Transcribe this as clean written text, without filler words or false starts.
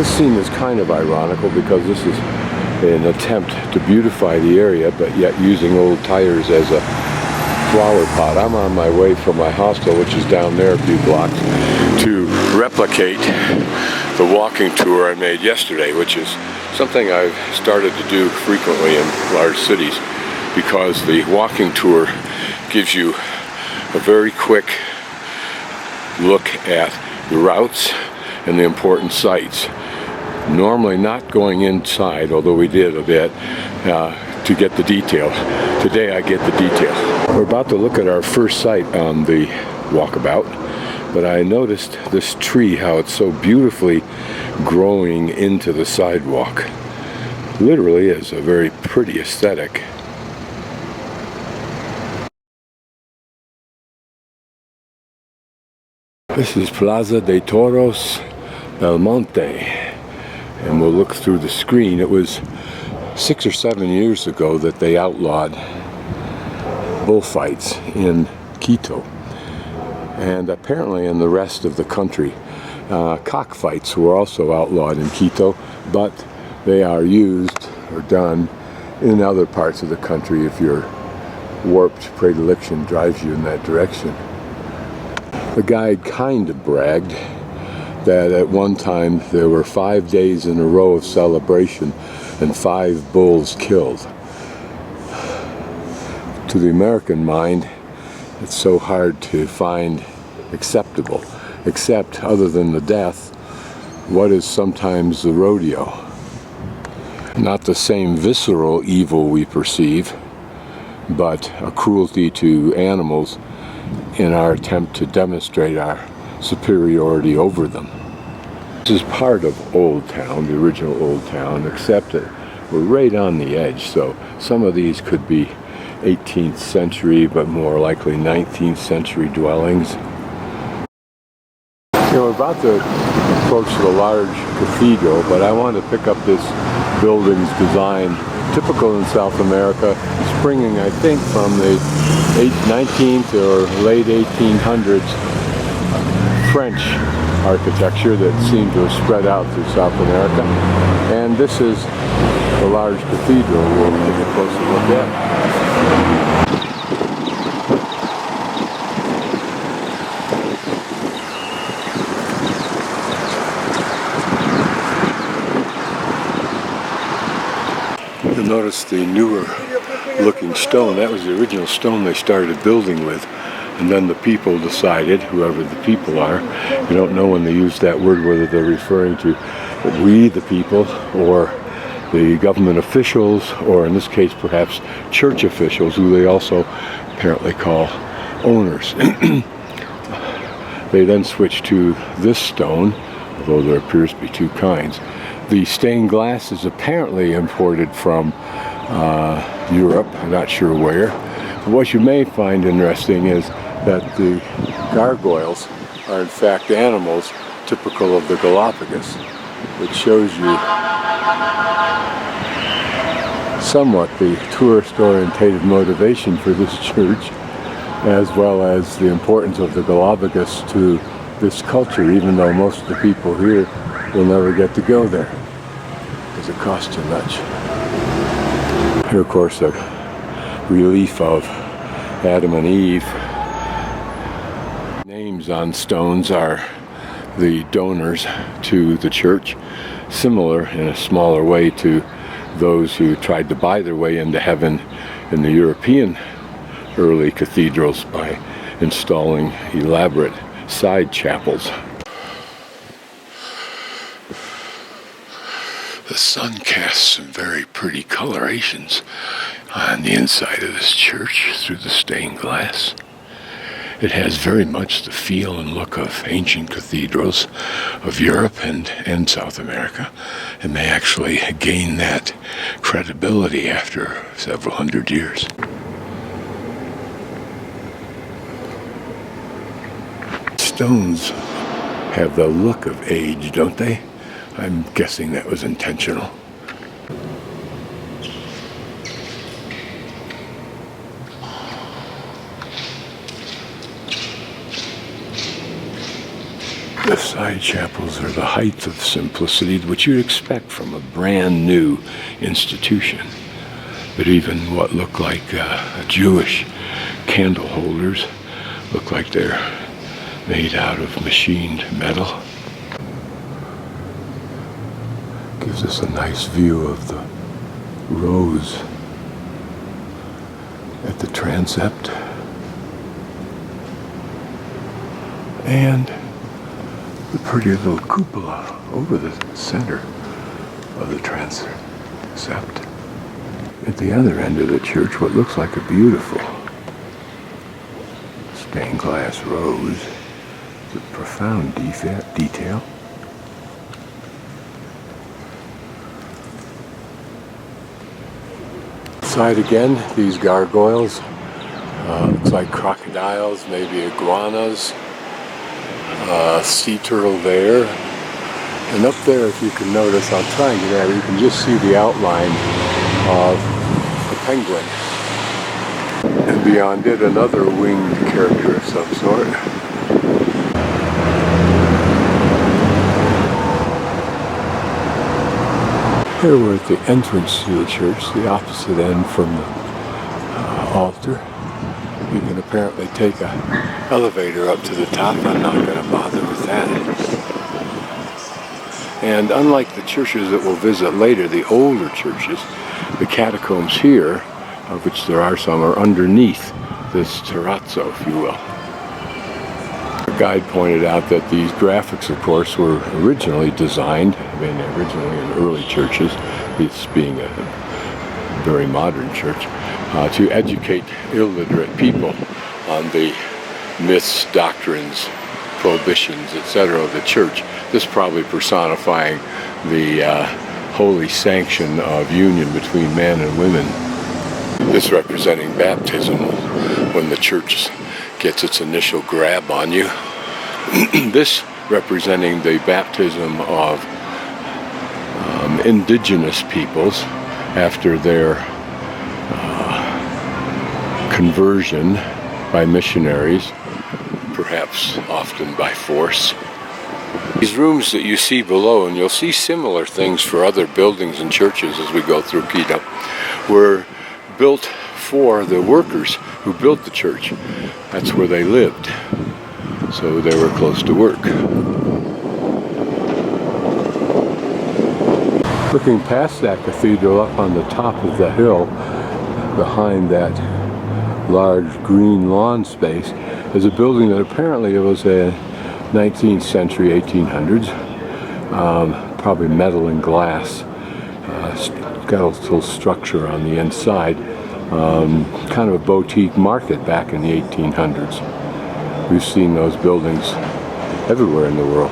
This scene is kind of ironical because this is an attempt to beautify the area, but yet using old tires as a flower pot. I'm on my way from my hostel, which is down there a few blocks, to replicate the walking tour I made yesterday, which is something I've started to do frequently in large cities, because the walking tour gives you a very quick look at the routes and the important sites. Normally not going inside, although we did a bit, to get the detail. Today I get the detail. We're about to look at our first site on the walkabout, but I noticed this tree, how it's so beautifully growing into the sidewalk. Literally is a very pretty aesthetic. This is Plaza de Toros del Monte, and we'll look through the screen. It was 6 or 7 years ago that they outlawed bullfights in Quito, and apparently in the rest of the country. Cockfights were also outlawed in Quito, but they are used or done in other parts of the country if your warped predilection drives you in that direction. The guide kind of bragged that at one time there were 5 days in a row of celebration and 5 bulls killed. To the American mind, it's so hard to find acceptable, except other than the death, what is sometimes the rodeo. Not the same visceral evil we perceive, but a cruelty to animals in our attempt to demonstrate our superiority over them. This is part of Old Town, the original Old Town, except that we're right on the edge, so some of these could be 18th century, but more likely 19th century dwellings. You know, we're about to approach the large cathedral, but I want to pick up this building's design, typical in South America, springing, I think, from the 19th or late 1800s French architecture that seemed to have spread out through South America. And this is the large cathedral we'll take a closer look at. You'll notice the newer looking stone. That was the original stone they started building with, and then the people decided, whoever the people are, you don't know when they use that word whether they're referring to we the people or the government officials, or in this case perhaps church officials, who they also apparently call owners. They then switched to this stone, although there appears to be two kinds. The stained glass is apparently imported from Europe, I'm not sure where. What you may find interesting is that the gargoyles are in fact animals typical of the Galapagos, which shows you somewhat the tourist-orientated motivation for this church, as well as the importance of the Galapagos to this culture, even though most of the people here will never get to go there because it costs too much. Here, of course, a relief of Adam and Eve. Names on stones are the donors to the church, similar in a smaller way to those who tried to buy their way into heaven in the European early cathedrals by installing elaborate side chapels. The sun casts some very pretty colorations on the inside of this church through the stained glass. It has very much the feel and look of ancient cathedrals of Europe and South America, and they actually gain that credibility after several hundred years. Stones have the look of age, don't they? I'm guessing that was intentional. This Side chapels are the height of simplicity which you'd expect from a brand new institution. But even what look like Jewish candle holders look like they're made out of machined metal. Gives us a nice view of the rose at the transept. And the pretty little cupola over the center of the transept. At the other end of the church, what looks like a beautiful stained glass rose with profound detail. Inside again, these gargoyles. Looks like crocodiles, maybe iguanas. Sea turtle there. And up there, if you can notice, I'll try and get at it, you can just see the outline of a penguin. And beyond it, another winged character of some sort. Here we're at the entrance to the church, the opposite end from the altar. You can apparently take an elevator up to the top. I'm not going to bother with that. And unlike the churches that we'll visit later, the older churches, the catacombs here, of which there are some, are underneath this terrazzo, if you will. The guide pointed out that these graphics, of course, were originally designed, originally in early churches, this being a very modern church, to educate illiterate people on the myths, doctrines, prohibitions, etc. of the church. This probably personifying the holy sanction of union between man and women. This representing baptism, when the church gets its initial grab on you. This representing the baptism of indigenous peoples after their conversion by missionaries, perhaps often by force. These rooms that you see below, and you'll see similar things for other buildings and churches as we go through Quito, were built for the workers who built the church. That's where they lived, so they were close to work. Looking past that cathedral up on the top of the hill, behind that large green lawn space, is a building that apparently was a 19th century, 1800s, probably metal and glass. Got a little structure on the inside, kind of a boutique market back in the 1800s. We've seen those buildings everywhere in the world.